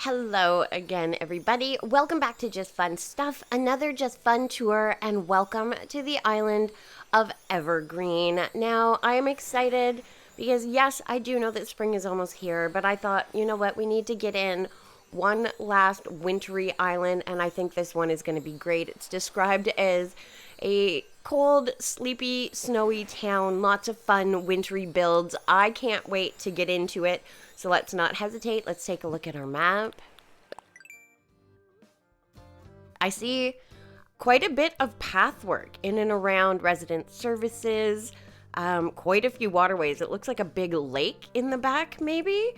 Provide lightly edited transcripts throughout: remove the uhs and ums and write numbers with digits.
Hello again, everybody. Welcome back to Just Fun Stuff, another Just Fun tour, and welcome to the island of Evergreen. Now, I am excited because, yes, I do know that spring is almost here, but I thought, you know what, we need to get in one last wintry island, and I think this one is going to be great. It's described as a cold, sleepy, snowy town, lots of fun, wintry builds. I can't wait to get into it. So let's not hesitate. Let's take a look at our map. I see quite a bit of pathwork in and around resident services, quite a few waterways. It looks like a big lake in the back, maybe.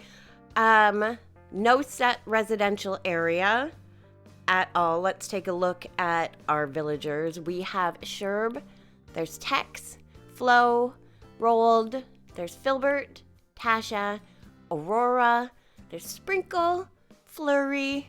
No set residential area at all. Let's take a look at our villagers. We have Sherb, there's Tex, Flo, Rold, there's Filbert, Tasha, Aurora, there's Sprinkle, Flurry,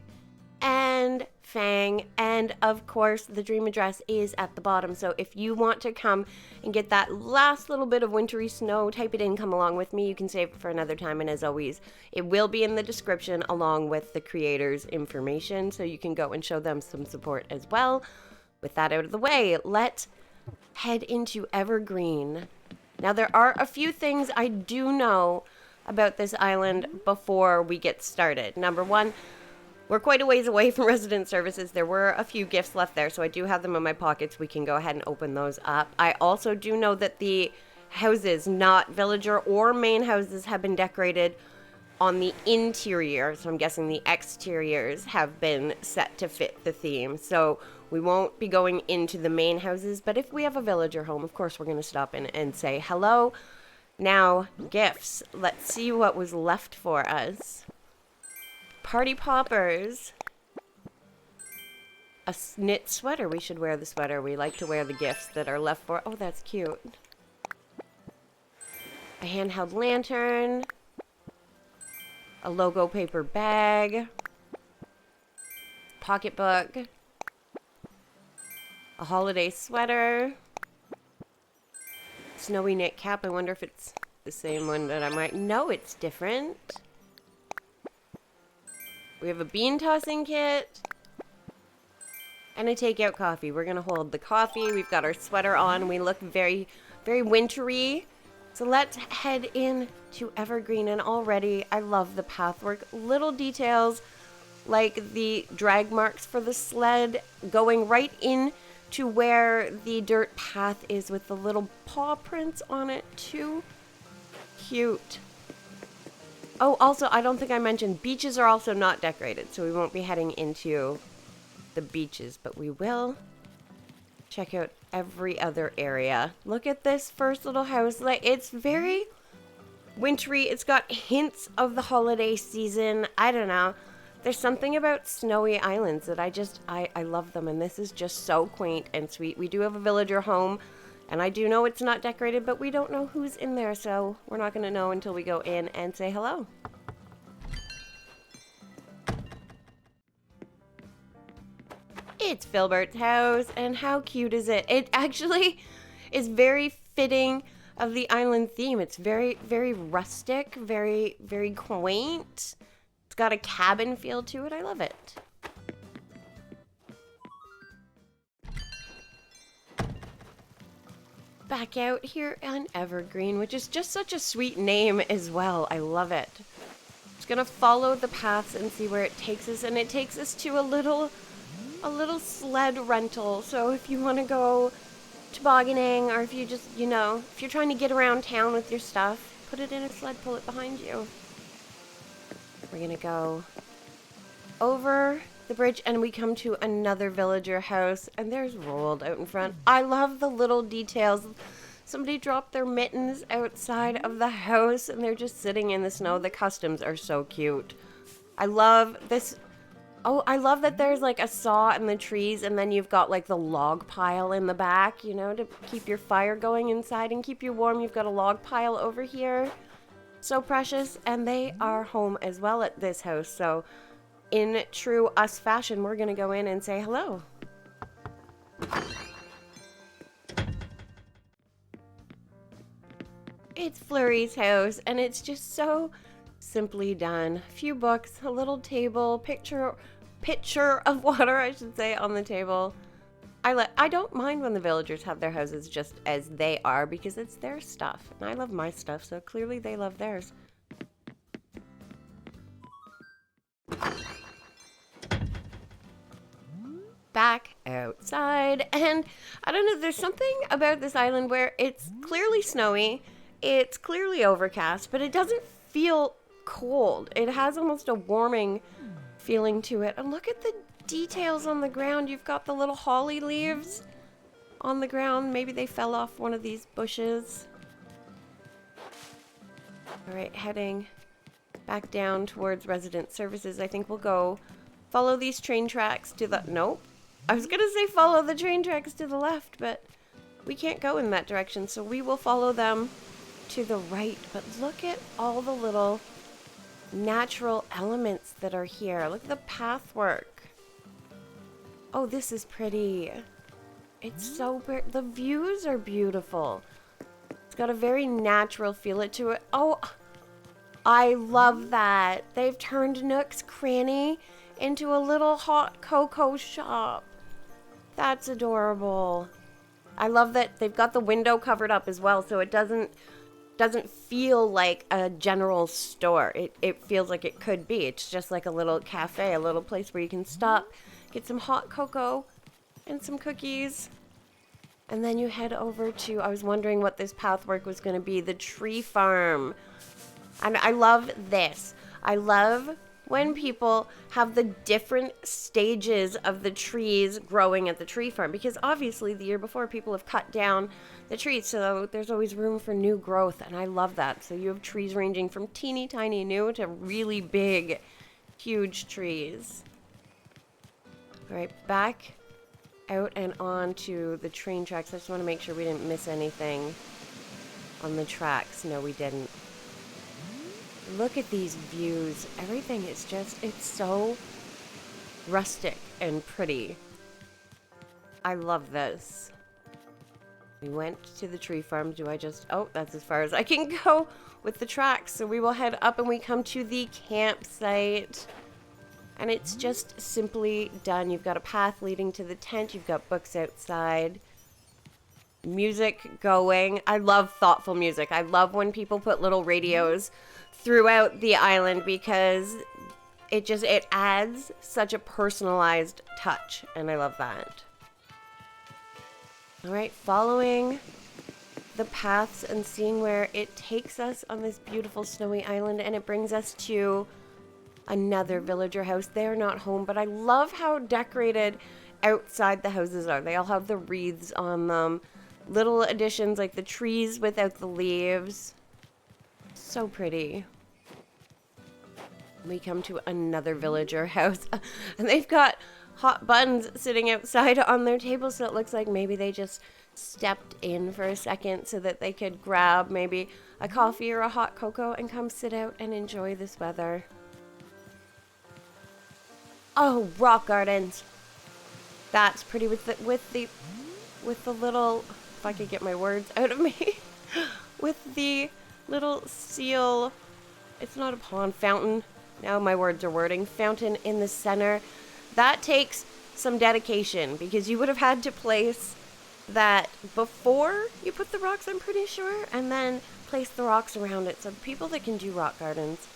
and Fang, and of course the dream address is at the bottom. So if you want to come and get that last little bit of wintry snow, type it in, come along with me. You can save it for another time, and as always, it will be in the description along with the creators' information, so you can go and show them some support as well. With that out of the way, let's head into Evergreen. Now, there are a few things I do know about this island before we get started. Number one, we're quite a ways away from resident services. There were a few gifts left there, so I do have them in my pockets. We can go ahead and open those up. I also do know that the houses, not villager or main houses, have been decorated on the interior. So I'm guessing the exteriors have been set to fit the theme. So we won't be going into the main houses, but if we have a villager home, of course, we're going to stop in and say hello. Now, gifts. Let's see what was left for us. Party poppers. A knit sweater. We should wear the sweater. We like to wear the gifts that are left for. Oh, that's cute. A handheld lantern. A logo paper bag. Pocketbook. A holiday sweater. Snowy knit cap. I wonder if it's the same one that I might... No, it's different. We have a bean tossing kit. And a takeout coffee. We're going to hold the coffee. We've got our sweater on. We look very, very wintry. So let's head in to Evergreen. And already, I love the pathwork. Little details like the drag marks for the sled going right in to where the dirt path is with the little paw prints on it too. Cute. Oh, also, I don't think I mentioned beaches are also not decorated, so we won't be heading into the beaches, but we will check out every other area. Look at this first little house. Like, it's very wintry. It's got hints of the holiday season. I don't know. There's something about snowy islands that I love them, and this is just so quaint and sweet. We do have a villager home, and I do know it's not decorated, but we don't know who's in there, so we're not going to know until we go in and say hello. It's Filbert's house, and how cute is it? It actually is very fitting of the island theme. It's very, very rustic, very, very quaint. It's got a cabin feel to it. I love it. Back out here on Evergreen, which is just such a sweet name as well. I love it. Just gonna follow the paths and see where it takes us, and it takes us to a little sled rental. So if you want to go tobogganing, or if you just, you know, if you're trying to get around town with your stuff, put it in a sled, pull it behind you. We're gonna go over the bridge and we come to another villager house, and there's Rold out in front. I love the little details. Somebody dropped their mittens outside of the house and they're just sitting in the snow. The customs are so cute. I love this. Oh, I love that there's like a saw in the trees, and then you've got like the log pile in the back, you know, to keep your fire going inside and keep you warm. You've got a log pile over here. So precious. And they are home as well at this house. So in true us fashion, we're going to go in and say hello. It's Flurry's house, and it's just so simply done. A few books, a little table, pitcher of water, I should say, on the table. I don't mind when the villagers have their houses just as they are because it's their stuff. And I love my stuff, so clearly they love theirs. Back outside, and I don't know, there's something about this island where it's clearly snowy, it's clearly overcast, but it doesn't feel cold. It has almost a warming feeling to it. And look at the details on the ground. You've got the little holly leaves on the ground. Maybe they fell off one of these bushes. All right, heading back down towards resident services. I think we'll go follow these train tracks to the... Nope. I was going to say follow the train tracks to the left, but we can't go in that direction, so we will follow them to the right. But look at all the little natural elements that are here. Look at the pathwork. Oh, this is pretty. It's so pretty. The views are beautiful. It's got a very natural feel to it. Oh, I love that. They've turned Nook's Cranny into a little hot cocoa shop. That's adorable. I love that they've got the window covered up as well, so it doesn't feel like a general store. It feels like it could be. It's just like a little cafe, a little place where you can stop, get some hot cocoa and some cookies. And then you head over to, I was wondering what this pathwork was going to be, the tree farm. And I love this. I love when people have the different stages of the trees growing at the tree farm, because obviously the year before people have cut down the trees, so there's always room for new growth, and I love that. So you have trees ranging from teeny tiny new to really big, huge trees. All right, back out and on to the train tracks. I just want to make sure we didn't miss anything on the tracks. No, we didn't. Look at these views. Everything is just, it's so rustic and pretty. I love this. We went to the tree farm. Do I just, oh, that's as far as I can go with the tracks. So we will head up and we come to the campsite. And it's just simply done. You've got a path leading to the tent. You've got books outside. Music going. I love thoughtful music. I love when people put little radios throughout the island because it adds such a personalized touch, and I love that. All right, following the paths and seeing where it takes us on this beautiful snowy island, and it brings us to another villager house. They're not home, but I love how decorated outside the houses are. They all have the wreaths on them, little additions like the trees without the leaves. So pretty. We come to another villager house, and they've got hot buns sitting outside on their table, so it looks like maybe they just stepped in for a second so that they could grab maybe a coffee or a hot cocoa and come sit out and enjoy this weather. Oh, rock gardens. That's pretty with the little, if I could get my words out of me, with the little seal, it's not a pond, fountain. Now my words are wording. Fountain in the center. That takes some dedication because you would have had to place that before you put the rocks, I'm pretty sure, and then place the rocks around it. So the people that can do rock gardens,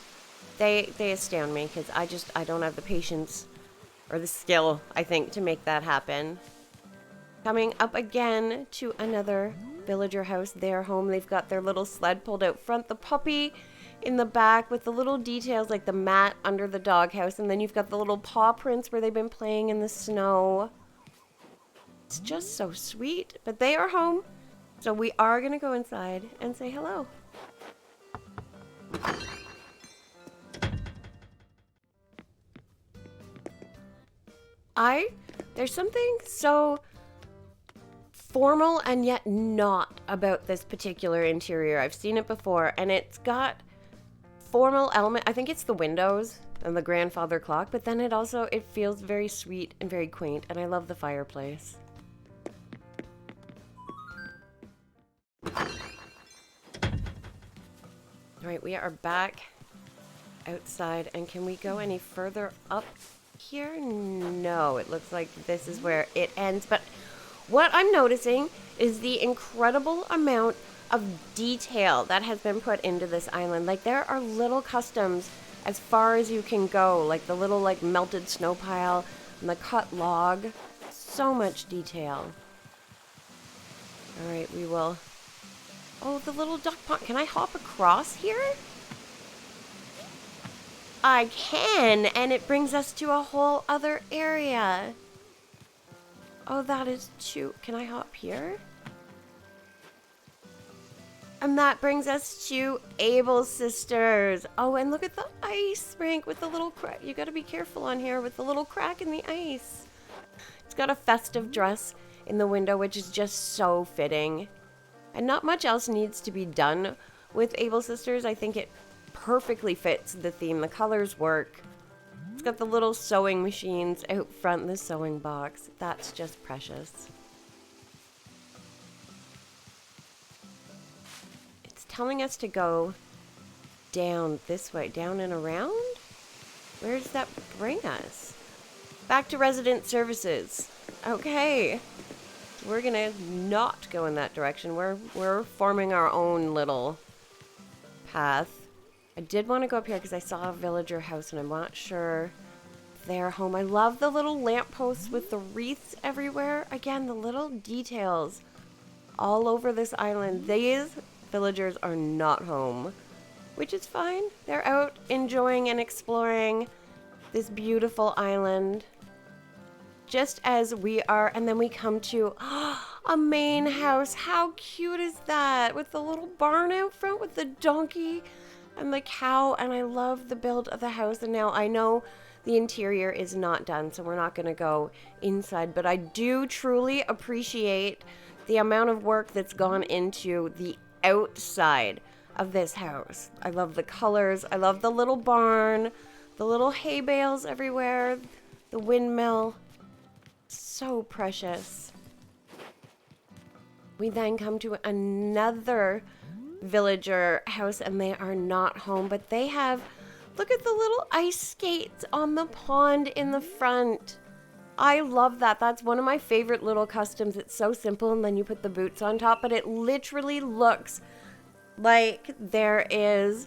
they astound me because I don't have the patience or the skill, I think, to make that happen. Coming up again to another villager house, their home. They've got their little sled pulled out front, the puppy in the back with the little details like the mat under the doghouse, and then you've got the little paw prints where they've been playing in the snow. It's just so sweet, but they are home, so we are gonna go inside and say hello. There's something so formal and yet not about this particular interior. I've seen it before, and it's got formal element. I think it's the windows and the grandfather clock, but then it feels very sweet and very quaint, and I love the fireplace. All right, we are back outside. And can we go any further up here? No, it looks like this is where it ends. But what I'm noticing is the incredible amount of detail that has been put into this island. Like, there are little customs as far as you can go, like the little like melted snow pile and the cut log. So much detail. All right, we will. Oh, the little duck pond. Can I hop across here? I can, and it brings us to a whole other area. Oh, that is too. Can I hop here? And that brings us to Abel's sisters. Oh, and look at the ice rink with the little crack. You gotta be careful on here with the little crack in the ice. It's got a festive dress in the window, which is just so fitting. And not much else needs to be done with Abel's sisters. I think it perfectly fits the theme. The colors work. It's got the little sewing machines out front in the sewing box. That's just precious. Telling us to go down this way, down and around? Where does that bring us? Back to resident services. Okay. We're gonna not go in that direction. We're forming our own little path. I did want to go up here because I saw a villager house and I'm not sure they're home. I love the little lampposts with the wreaths everywhere. Again, the little details all over this island. These villagers are not home, which is fine. They're out enjoying and exploring this beautiful island, just as we are. And then we come to a main house. How cute is that? With the little barn out front with the donkey and the cow. And I love the build of the house. And now I know the interior is not done, so we're not going to go inside, but I do truly appreciate the amount of work that's gone into the outside of this house. I love the colors. I love the little barn, the little hay bales everywhere, the windmill. So precious. We then come to another villager house and they are not home, but they have, look at the little ice skates on the pond in the front. I love that. That's one of my favorite little customs. It's so simple, and then you put the boots on top, but it literally looks like there is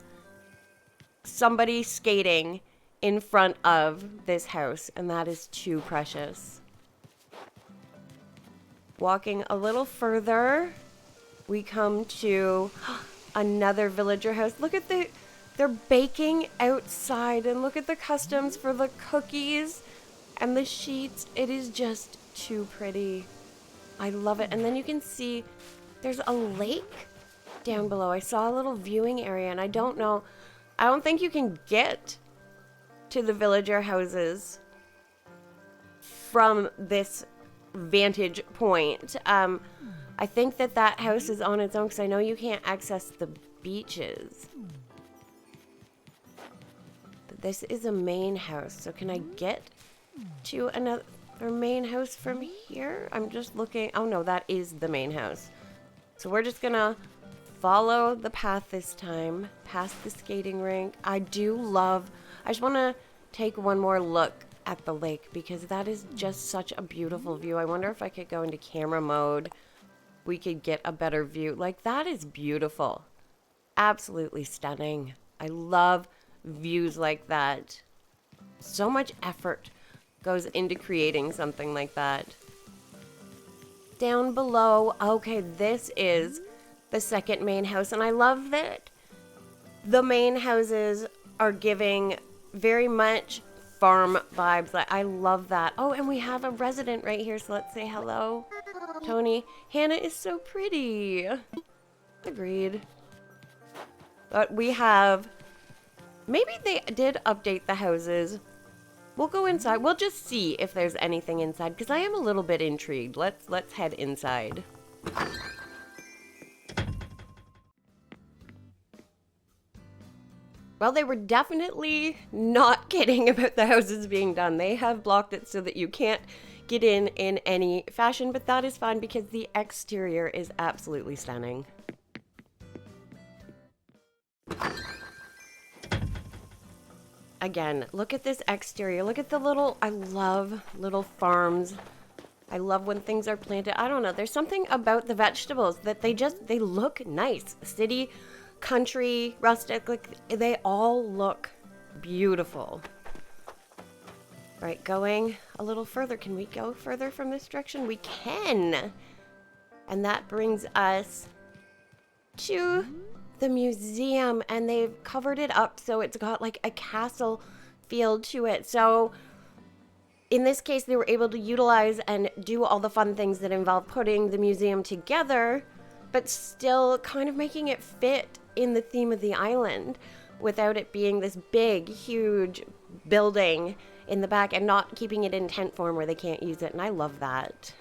somebody skating in front of this house, and that is too precious. Walking a little further, we come to another villager house. Look at they're baking outside, and look at the customs for the cookies and the sheets. It is just too pretty. I love it. And then you can see there's a lake down below. I saw a little viewing area, and I don't know. I don't think you can get to the villager houses from this vantage point. I think that house is on its own because I know you can't access the beaches. But this is a main house, so can I get to another main house from here? I'm just looking. Oh no, that is the main house. So we're just gonna follow the path this time, past the skating rink. I just want to take one more look at the lake because that is just such a beautiful view. I wonder if I could go into camera mode. We could get a better view. Like, that is beautiful. Absolutely stunning. I love views like that. So much effort goes into creating something like that. Down below, okay, this is the second main house, and I love that the main houses are giving very much farm vibes. I love that. Oh, and we have a resident right here, so let's say hello. Tony. Hannah is so pretty. Agreed. But we have, maybe they did update the houses. We'll go inside. We'll just see if there's anything inside, because I am a little bit intrigued. Let's head inside. Well, they were definitely not kidding about the houses being done. They have blocked it so that you can't get in any fashion, but that is fine because the exterior is absolutely stunning. again, look at this exterior. Look at the little, I love little farms. I love when things are planted. I don't know. There's something about the vegetables that they look nice. City, country, rustic, like they all look beautiful. Right, going a little further. Can we go further from this direction? We can. And that brings us to the museum, and they've covered it up so it's got like a castle feel to it. So in this case, they were able to utilize and do all the fun things that involve putting the museum together, but still kind of making it fit in the theme of the island without it being this big, huge building in the back and not keeping it in tent form where they can't use it. And I love that.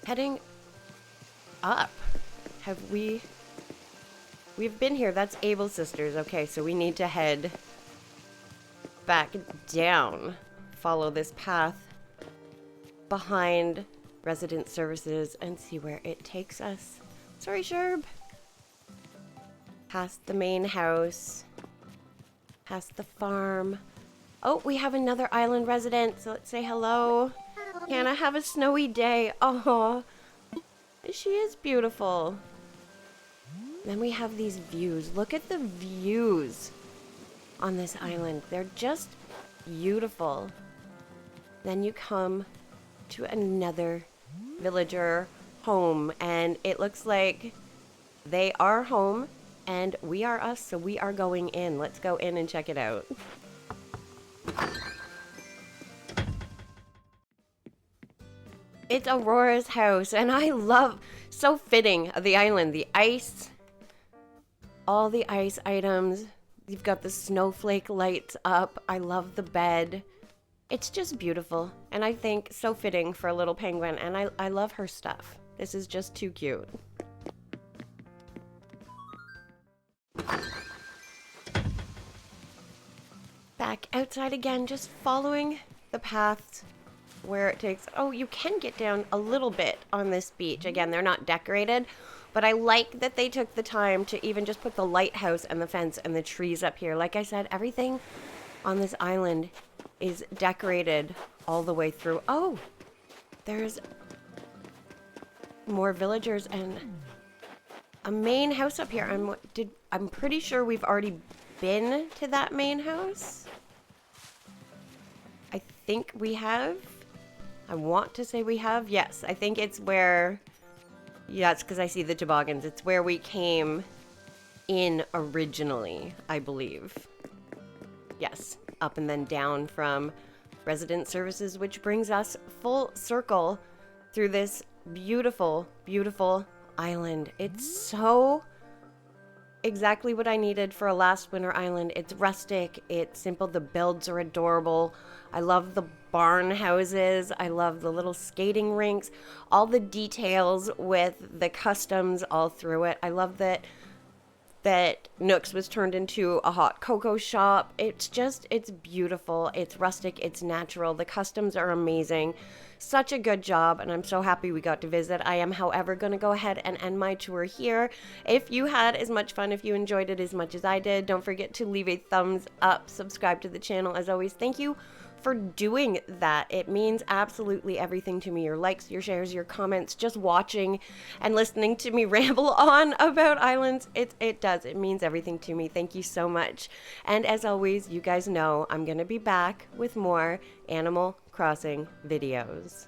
Heading up. We've been here. That's Abel sisters. Okay, so we need to head back down. Follow this path behind resident services and see where it takes us. Sorry, Sherb. Past the main house. Past the farm. Oh, we have another island resident, so let's say hello. Hannah, have a snowy day. Oh, she is beautiful. Then we have these views. Look at the views on this island. They're just beautiful. Then you come to another villager home, and it looks like they are home and we are us, so we are going in. Let's go in and check it out. It's Aurora's house, and I love, so fitting of the island, the ice, all the ice items. You've got the snowflake lights up. I love the bed. It's just beautiful, and I think so fitting for a little penguin, and I love her stuff. This is just too cute. Back outside again, just following the paths where it takes. Oh, you can get down a little bit on this beach. Again, they're not decorated, but I like that they took the time to even just put the lighthouse and the fence and the trees up here. Like I said, everything on this island is decorated all the way through. Oh, there's more villagers and a main house up here. I'm pretty sure we've already been to that main house. I think we have. I want to say we have. Yes, I think it's where. Yeah, it's because I see the toboggans. It's where we came in originally, I believe. Yes, up and then down from resident services, which brings us full circle through this beautiful, beautiful island. It's so exactly what I needed for a last winter island. It's rustic, it's simple, the builds are adorable. I love the barn houses, I love the little skating rinks, all the details with the customs all through it. I love that Nooks was turned into a hot cocoa shop. It's beautiful, it's rustic, it's natural. The customs are amazing. Such a good job, and I'm so happy we got to visit. I am, however, going to go ahead and end my tour here. If you had as much fun, if you enjoyed it as much as I did, don't forget to leave a thumbs up, subscribe to the channel. As always, thank you for doing that. It means absolutely everything to me. Your likes, your shares, your comments, just watching and listening to me ramble on about islands. It does. It means everything to me. Thank you so much. And as always, you guys know I'm going to be back with more Animal Crossing videos.